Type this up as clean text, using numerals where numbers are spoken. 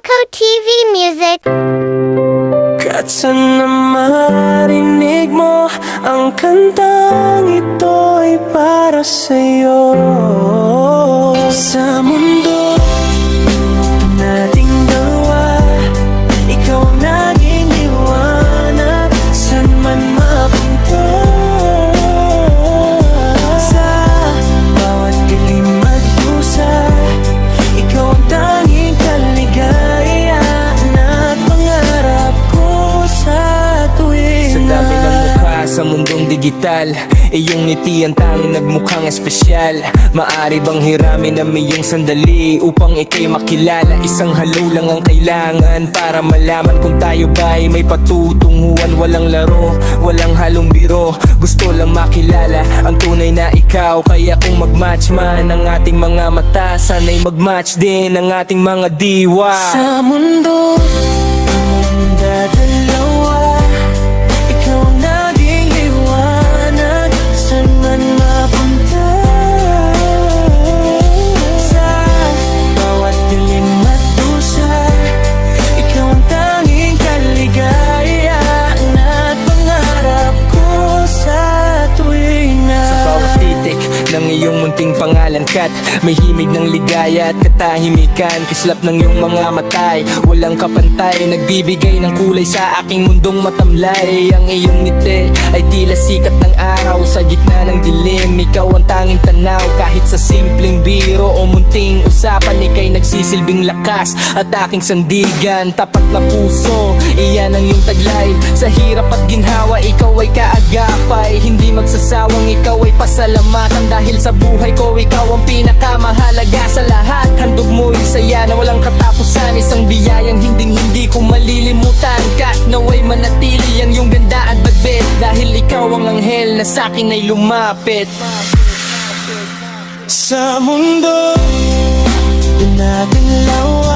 Echo TV Music. Kahit saan na marinig mo ang kantang ito ay para sa'yo. Sa mundo nating dalawa, ikaw ang naging liwanag, saan man mapunta. Sa bawat dilim at pusa, ikaw ang tanging kaligayahan at pangarap ko sa tuwing Sa dami ng mukha sa mundong digital, iyong ngiti ang tanging nagmukhang espesyal. Maari bang hiramin na iyong sandali upang ika'y makilala? Isang halo lang ang kailangan para malaman kung tayo ba'y may patutunguhan. Walang laro, walang halong biro, gusto lang makilala ang tunay na ikaw. Kaya kung mag-match man ang ating mga mata, sana'y mag-match din ang ating mga diwa. Sa mundo dadalawa, ikaw ang naging liwanag, saan man mapunta. Sa bawat dilim at dusa, ikaw ang tanging kaligayahan at pangarap ko sa tuwing na Sa bawat titik ng iyong munting pangalan kat may himig ng ligaya at katahimikan. Kislap ng iyong mga matay, walang kapantay, nagbibigay ng kulay sa aking mundong matamlay. Ang iyong ngiti ay tila sikat ng araw sa gitna ng dilim. Ikaw ang tanging tanaw kahit sa simpleng biro o munting usapan. Ika'y nagsisilbing lakas at aking sandigan. Tapat na puso, iyan ang iyong taglay. Sa hirap at ginhawa, ikaw ay kaagapay. Hindi magsasawang ikaw ay pasalamatan, dahil sa buhay ko ikaw ang pinakamahalaga sa lahat. Handog mo saya na walang katapusan, isang biyayang hindi ko malilimutan. Kahit naway manatili ang iyong ganda at badbit, dahil ikaw ang anghel na sa'kin ay lumapit. sa mundo natin lawa.